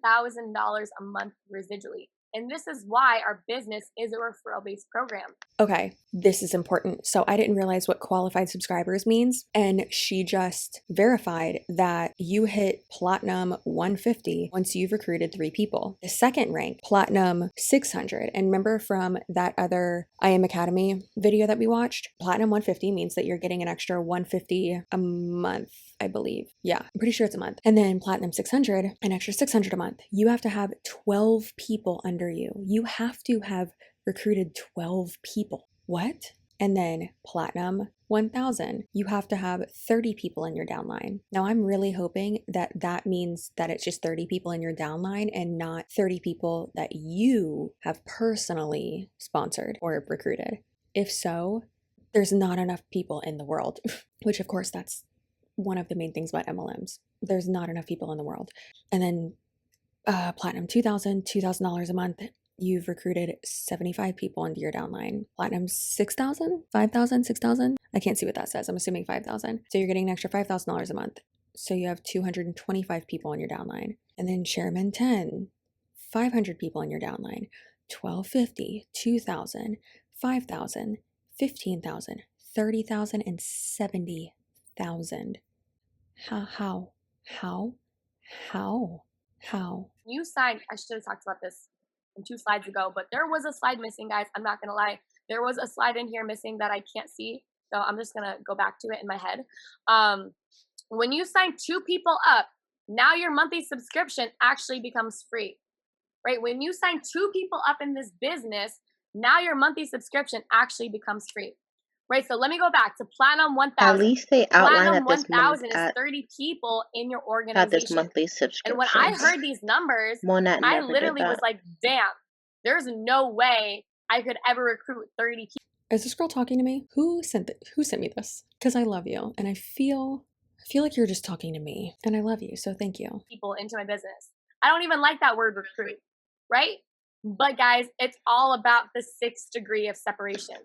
a month residually. And this is why our business is a referral-based program. Okay, this is important. So I didn't realize what qualified subscribers means. And she just verified that you hit Platinum 150 once you've recruited 3 people. The second rank, Platinum 600. And remember from that other Imacademy video that we watched, Platinum 150 means that you're getting an extra 150 a month, I believe. Yeah, I'm pretty sure it's a month. And then Platinum 600, an extra 600 a month. You have to have 12 people under you. You have to have recruited 12 people. What? And then Platinum 1000, you have to have 30 people in your downline. Now I'm really hoping that that means that it's just 30 people in your downline and not 30 people that you have personally sponsored or recruited. If so, there's not enough people in the world, which of course that's one of the main things about MLMs. There's not enough people in the world. And then Platinum $2,000 a month. You've recruited 75 people into your downline. Platinum 6,000, 5,000, 6,000. I can't see what that says. I'm assuming 5,000. So you're getting an extra $5,000 a month. So you have 225 people in your downline. And then Chairman 10, 500 people in your downline. 1,250, 2,000, 5,000, 15,000, 30,000, and 70,000. How? You signed, I should have talked about this 2 slides ago, but there was a slide missing, guys. I'm not going to lie. There was a slide in here missing that I can't see. So I'm just gonna go back to it in my head. When you sign 2 people up, now your monthly subscription actually becomes free, right? When you sign 2 people up in this business, now your monthly subscription actually becomes free, right? So let me go back to Platinum 1000. At least they outline Platinum that this month 1000 is at 30 people in your this organization. monthly And subscription. when I heard these numbers, Monn I never did literally was that. like, damn, there's no way I could ever recruit 30 people. Is this girl talking to me? Who sent me this? Because I love you and I feel like you're just talking to me and I love you, so thank you. People into my business. I don't even like that word recruit, right? But guys, it's all about the 6th degree of separation.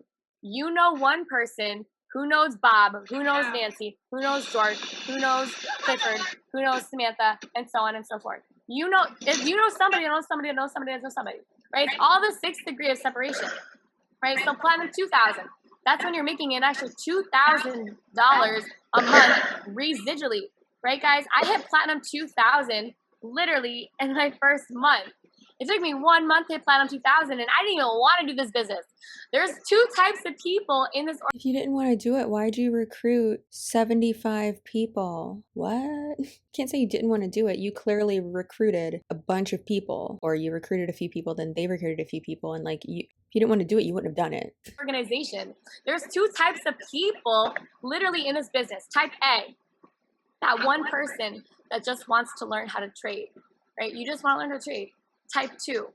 You know one person who knows Bob, who knows Nancy, who knows George, who knows Clifford, who knows Samantha, and so on and so forth. You know, if you know somebody, knows somebody, knows somebody, knows somebody, right? It's all the 6th degree of separation, right? So Platinum 2000, that's when you're making an extra $2,000 a month residually, right, guys? I hit Platinum 2000 literally in my first month. It took me 1 month to hit Platinum 2000, and I didn't even want to do this business. There's 2 types of people in this. If you didn't want to do it, why'd you recruit 75 people? What? Can't say you didn't want to do it. You clearly recruited a bunch of people, or you recruited a few people, then they recruited a few people, and like if you didn't want to do it, you wouldn't have done it. Organization. There's 2 types of people literally in this business. Type A, that one person that just wants to learn how to trade, right? You just want to learn how to trade. Type 2,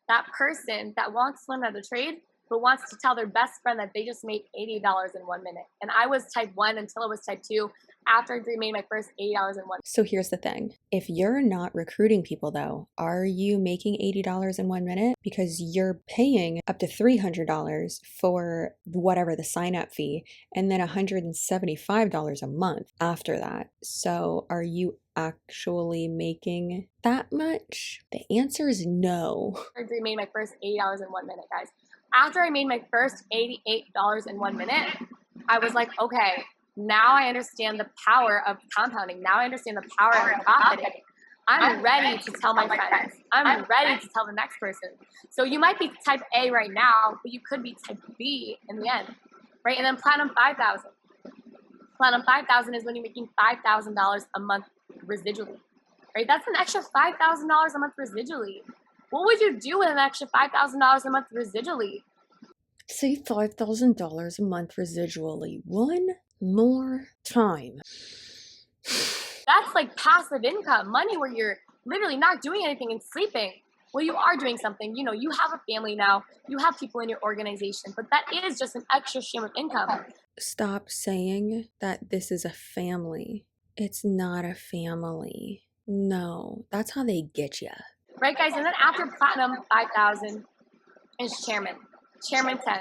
that person that wants to learn how to trade, but wants to tell their best friend that they just made $80 in 1 minute. And I was type 1 until it was type 2. After I made my first $80 in 1 minute. So here's the thing. If you're not recruiting people though, are you making $80 in 1 minute? Because you're paying up to $300 for whatever the sign up fee, and then $175 a month after that. So are you actually making that much? The answer is no. I made my first $80 in 1 minute, guys. After I made my first $88 in 1 minute, I was like, okay, now I understand the power of compounding. Now I understand the power of profiting. I'm ready to tell my friends. I'm ready to tell the next person. So you might be type A right now, but you could be type B in the end, right? And then Platinum 5000. Platinum 5000 is when you're making $5,000 a month residually, right? That's an extra $5,000 a month residually. What would you do with an extra $5,000 a month residually? Say $5,000 a month residually. One more time. That's like passive income, money where you're literally not doing anything and sleeping. Well, you are doing something. You know, you have a family now. You have people in your organization, but that is just an extra stream of income. Stop saying that this is a family. It's not a family. No, that's how they get you. Right, guys? And then after Platinum 5000 is Chairman. Chairman 10.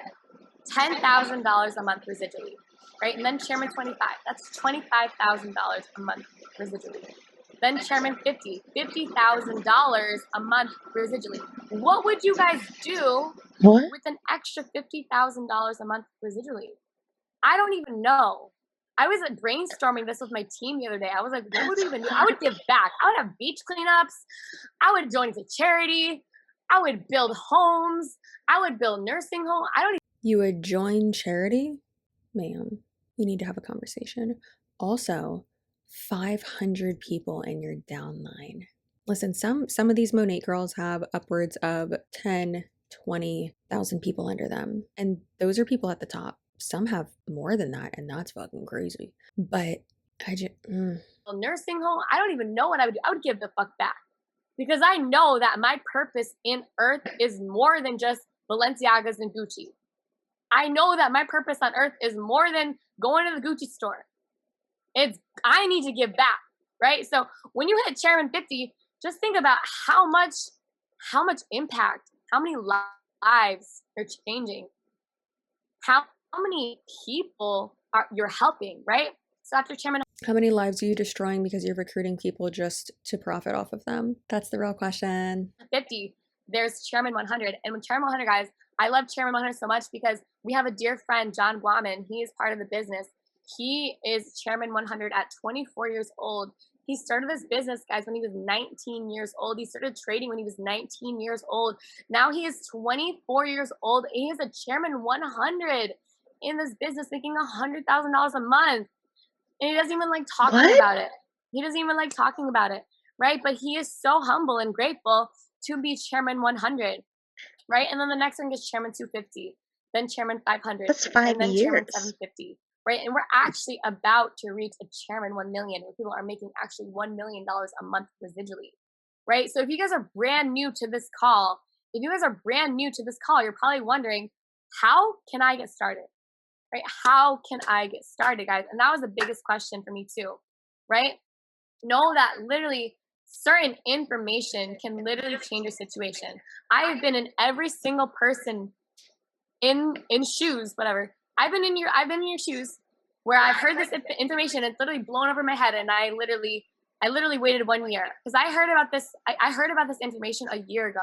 $10,000 a month residually. Right? And then Chairman 25. That's $25,000 a month residually. Then Chairman 50. $50,000 a month residually. What would you guys do with an extra $50,000 a month residually? I don't even know. I was brainstorming this with my team the other day. I was like, what would we even do? I would give back. I would have beach cleanups. I would donate to charity. I would build homes. I would build nursing homes. You would join charity? Ma'am, we need to have a conversation. Also, 500 people in your downline. Listen, some of these Monate girls have upwards of 10, 20,000 people under them. And those are people at the top. Some have more than that, and that's fucking crazy. But I just... Nursing home, I don't even know what I would do. I would give the fuck back. Because I know that my purpose in earth is more than just Balenciagas and Gucci. I know that my purpose on earth is more than going to the Gucci store. I need to give back, right? So when you hit Chairman 50, just think about how much impact, how many lives you're changing, how many people you're helping, right? So after Chairman, how many lives are you destroying because you're recruiting people just to profit off of them? That's the real question. 50, there's Chairman 100. And with Chairman 100, guys, I love Chairman 100 so much because we have a dear friend, John Blauman. He is part of the business. He is Chairman 100 at 24 years old. He started this business, guys, when he was 19 years old. He started trading when he was 19 years old. Now he is 24 years old. He is a Chairman 100. in this business making $100,000 a month. And he doesn't even like talking about it. He doesn't even like talking about it, right? But he is so humble and grateful to be chairman 100, right? And then the next one gets chairman 250, then chairman 500, That's 5 and then years. chairman 750, right? And we're actually about to reach a chairman 1 million, where people are making actually $1 million a month residually, right? So if you guys are brand new to this call, you're probably wondering, how can I get started? Right? How can I get started, guys? And that was the biggest question for me too, right? Know that literally certain information can literally change your situation. I have been in every single person in shoes, whatever. I've been in your shoes where I've heard this information. It's literally blown over my head, and I literally waited 1 year because I heard about this. I heard about this information a year ago,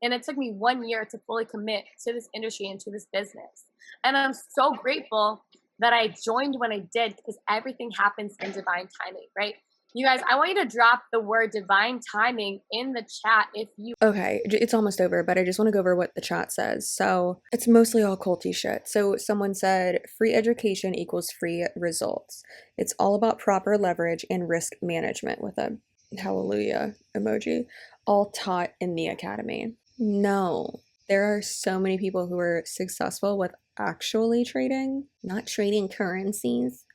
and it took me 1 year to fully commit to this industry and to this business. And I'm so grateful that I joined when I did, because everything happens in divine timing, right? You guys, I want you to drop the word divine timing in the chat if you... Okay, it's almost over, but I just want to go over what the chat says. So it's mostly all culty shit. So someone said, free education equals free results. It's all about proper leverage and risk management, with a hallelujah emoji, all taught in the academy. No, there are so many people who are successful with actually trading, not trading currencies,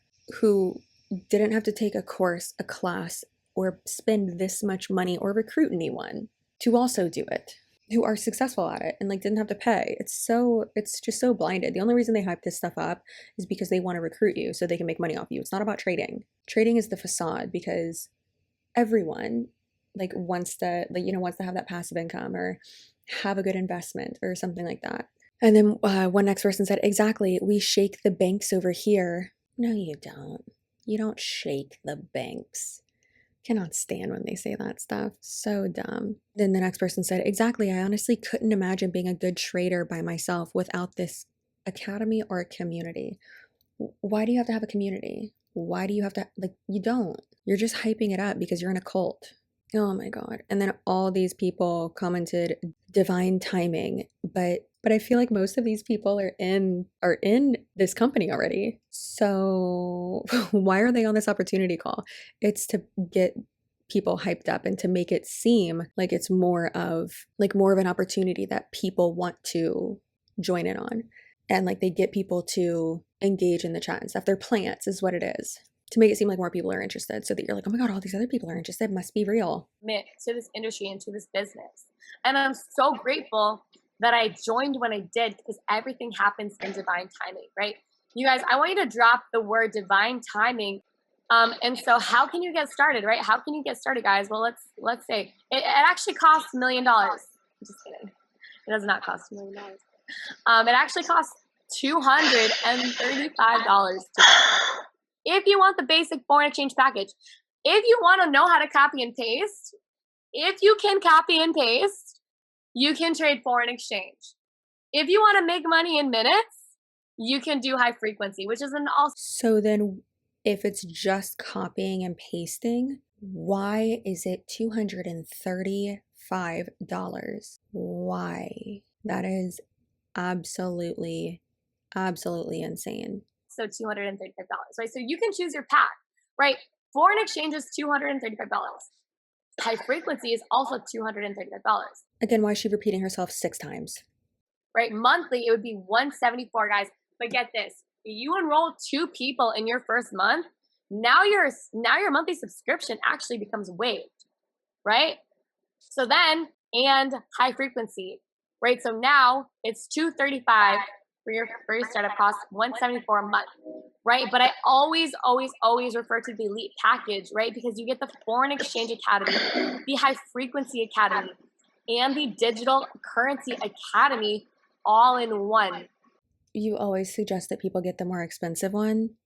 who didn't have to take a course, a class, or spend this much money or recruit anyone to also do it, who are successful at it and like didn't have to pay. It's just so blinded. The only reason they hype this stuff up is because they want to recruit you so they can make money off you. It's not about trading. Trading is the facade, because everyone like wants to have that passive income or have a good investment or something like that. And then one next person said, exactly, we shake the banks over here. No, you don't. You don't shake the banks. Cannot stand when they say that stuff. So dumb. Then the next person said, exactly, I honestly couldn't imagine being a good trader by myself without this academy or a community. Why do you have to have a community? Why do you have to, like, you don't. You're just hyping it up because you're in a cult. Oh my God. And then all these people commented divine timing, but I feel like most of these people are in this company already. So why are they on this opportunity call? It's to get people hyped up and to make it seem like it's more of an opportunity that people want to join in on. And like they get people to engage in the chat and stuff. They're plants is what it is. To make it seem like more people are interested, so that you're like, oh my God, all these other people are interested, must be real. Commit to this industry and to this business. And I'm so grateful that I joined when I did, because everything happens in divine timing, right? You guys, I want you to drop the word divine timing. And so how can you get started, right? How can you get started, guys? Well, let's say it actually costs $1 million. Just kidding. It does not cost $1 million. It actually costs $235 if you want the basic foreign exchange package. If you want to know how to copy and paste, if you can copy and paste, you can trade foreign exchange. If you want to make money in minutes, you can do high frequency, which is an also. So then if it's just copying and pasting, why is it $235? Why? That is absolutely insane. So $235, right? So you can choose your path, right? Foreign exchange is $235. High frequency is also $235. Again, why is she repeating herself 6 times? Right? Monthly, it would be $174, guys. But get this, you enroll 2 people in your first month, now your monthly subscription actually becomes waived, right? So then, and high frequency, right? So now it's $235 for your startup cost, $174 a month, right? But I always refer to the elite package, right? Because you get the foreign exchange academy, the high frequency academy, and the digital currency academy all in one. You always suggest that people get the more expensive one.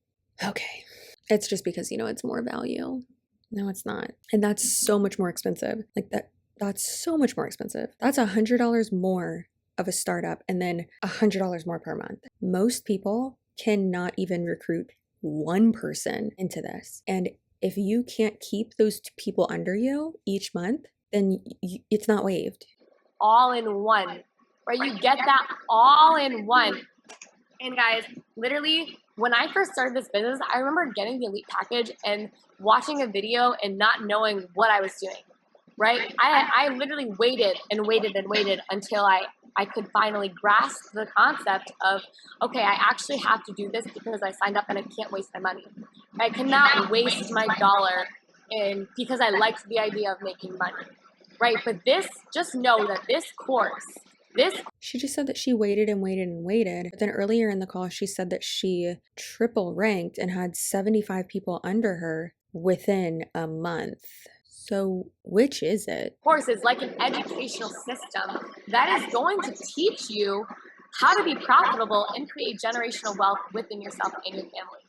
Okay. It's just because, it's more value. No, it's not. And that's so much more expensive. Like that's so much more expensive. That's $100 more of a startup and then $100 more per month. Most people cannot even recruit one person into this. And if you can't keep those people under you each month, then it's not waived. All in one, right? You get that all in one. And guys, literally, when I first started this business, I remember getting the elite package and watching a video and not knowing what I was doing, right? I literally waited and waited and waited until I could finally grasp the concept of, okay, I actually have to do this because I signed up and I can't waste my money. I cannot waste my dollar because I liked the idea of making money, right? But just know that this course, she just said that she waited and waited and waited. But then earlier in the call, she said that she triple ranked and had 75 people under her within a month. So which is it? Course is like an educational system that is going to teach you how to be profitable and create generational wealth within yourself and your family.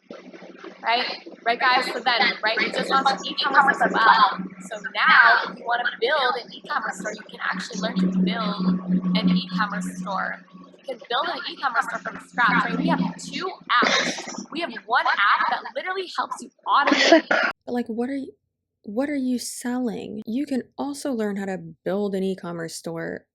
Right guys? So then, right, we just launched e-commerce as well. So now, if you want to build an e-commerce store, you can actually learn to build an e-commerce store. You can build an e-commerce store from scratch, right? We have 2 apps. We have one app that literally helps you automate. But like, what are you selling? You can also learn how to build an e-commerce store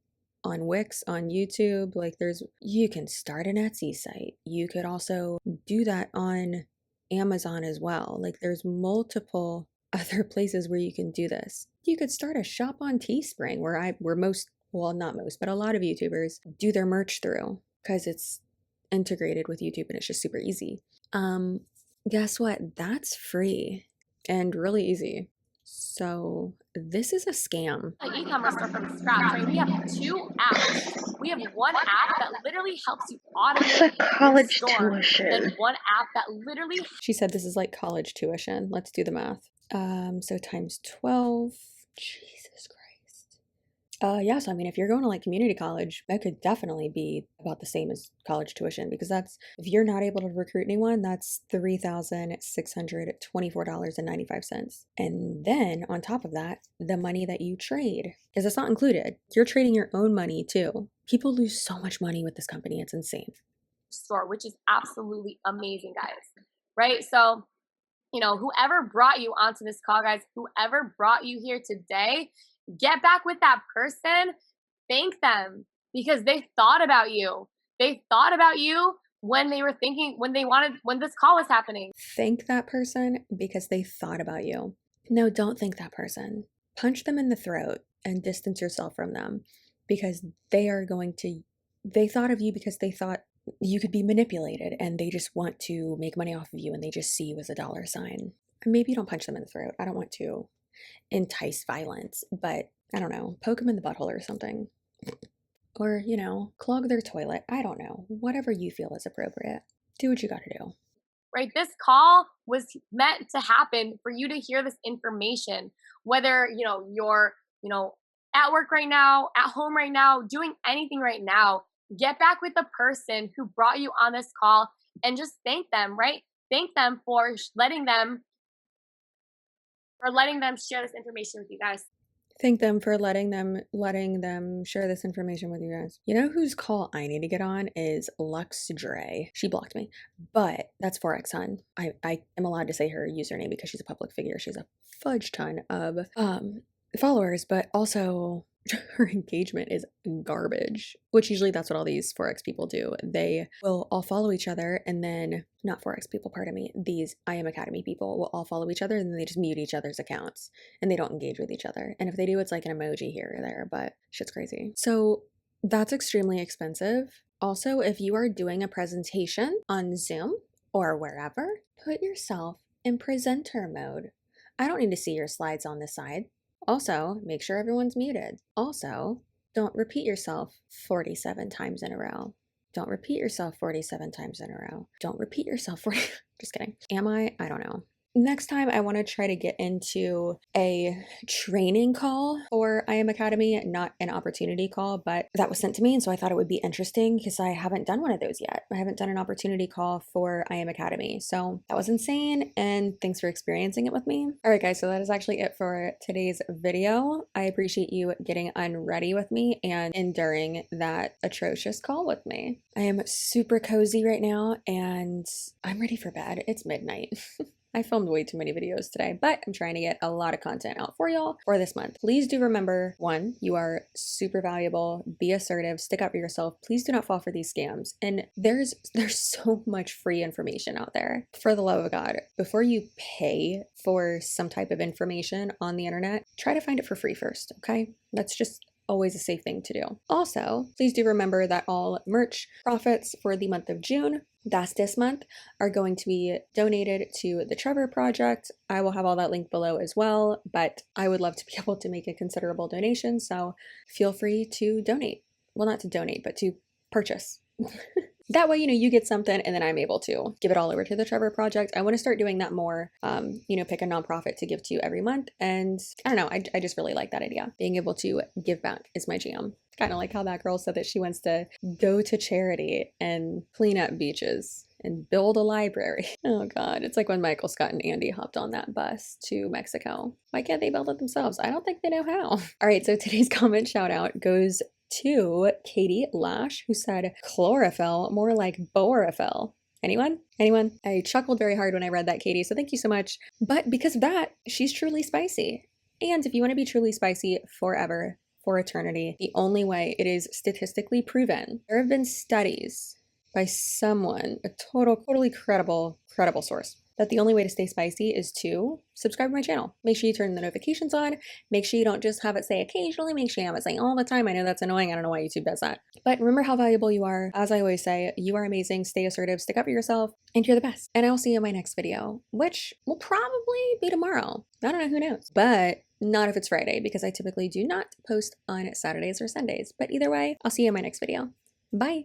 on Wix, on YouTube. Like you can start an Etsy site. You could also do that on Amazon as well. Like there's multiple other places where you can do this. You could start a shop on Teespring where not most, but a lot of YouTubers do their merch through because it's integrated with YouTube and it's just super easy. Guess what? That's free and really easy. So this is a scam. An e-commerce store from scratch, right? We have 2 apps. We have one app that literally helps you automate. It's like college tuition. And one app that literally. She said this is like college tuition. Let's do the math. So times 12. Jesus Christ. Yeah, so I mean, if you're going to like community college, that could definitely be about the same as college tuition because if you're not able to recruit anyone, that's $3,624.95. And then on top of that, the money that you trade, because it's not included. You're trading your own money too. People lose so much money with this company. It's insane. Store, which is absolutely amazing, guys. Right? So, whoever brought you onto this call, guys, whoever brought you here today, get back with that person, thank them because they thought about you. They thought about you when this call was happening. Thank that person because they thought about you. No, don't thank that person. Punch them in the throat and distance yourself from them because they thought of you because they thought you could be manipulated and they just want to make money off of you and they just see you as a dollar sign. Maybe you don't punch them in the throat. I don't want to entice violence, but I don't know, poke them in the butthole or something. Or, clog their toilet. I don't know. Whatever you feel is appropriate. Do what you gotta do. Right? This call was meant to happen for you to hear this information. Whether, you're, at work right now, at home right now, doing anything right now, get back with the person who brought you on this call and just thank them, right? Thank them for letting them share this information with you guys. Thank them for letting them share this information with you guys. You know whose call I need to get on is Lux Dre. She blocked me, but that's Forex Hun. I am allowed to say her username because she's a public figure. She's a fudge ton of followers, but also her engagement is garbage, which usually that's what all these Forex people do. They will all follow each other and then, not Forex people, pardon me, these Imacademy people will all follow each other and then they just mute each other's accounts and they don't engage with each other. And if they do, it's like an emoji here or there, but shit's crazy. So that's extremely expensive. Also, if you are doing a presentation on Zoom or wherever, put yourself in presenter mode. I don't need to see your slides on the side. Also, make sure everyone's muted. Also, don't repeat yourself 47 times in a row. Don't repeat yourself 47 times in a row. Don't repeat yourself 40. Just kidding. Am I? I don't know. Next time, I want to try to get into a training call for Imacademy, not an opportunity call, but that was sent to me. And so I thought it would be interesting because I haven't done one of those yet. I haven't done an opportunity call for Imacademy. So that was insane. And thanks for experiencing it with me. All right, guys. So that is actually it for today's video. I appreciate you getting unready with me and enduring that atrocious call with me. I am super cozy right now and I'm ready for bed. It's midnight. I filmed way too many videos today, but I'm trying to get a lot of content out for y'all for this month. Please do remember, one, you are super valuable. Be assertive, stick up for yourself. Please do not fall for these scams. And there's so much free information out there. For the love of God, before you pay for some type of information on the internet, try to find it for free first, okay? That's just always a safe thing to do. Also, please do remember that all merch profits for the month of June, that's this month, are going to be donated to the Trevor Project. I will have all that linked below as well, but I would love to be able to make a considerable donation, so feel free to donate. Well, not to donate, but to purchase. That way, you get something and then I'm able to give it all over to the Trevor Project. I want to start doing that more, pick a nonprofit to give to every month. And I don't know, I just really like that idea. Being able to give back is my jam. Kind of like how that girl said that she wants to go to charity and clean up beaches and build a library. Oh God, it's like when Michael Scott and Andy hopped on that bus to Mexico. Why can't they build it themselves? I don't think they know how. All right, so today's comment shout out goes to Katie Lash, who said chlorophyll, more like borophyll. Anyone? I chuckled very hard when I read that, Katie, so thank you so much. But because of that, she's truly spicy. And if you want to be truly spicy forever, for eternity, the only way it is statistically proven, there have been studies by someone, a totally credible source, that the only way to stay spicy is to subscribe to my channel. Make sure you turn the notifications on. Make sure you don't just have it say occasionally. Make sure you have it say all the time. I know that's annoying. I don't know why YouTube does that. But remember how valuable you are. As I always say, you are amazing. Stay assertive. Stick up for yourself. And you're the best. And I will see you in my next video, which will probably be tomorrow. I don't know. Who knows? But not if it's Friday, because I typically do not post on Saturdays or Sundays. But either way, I'll see you in my next video. Bye.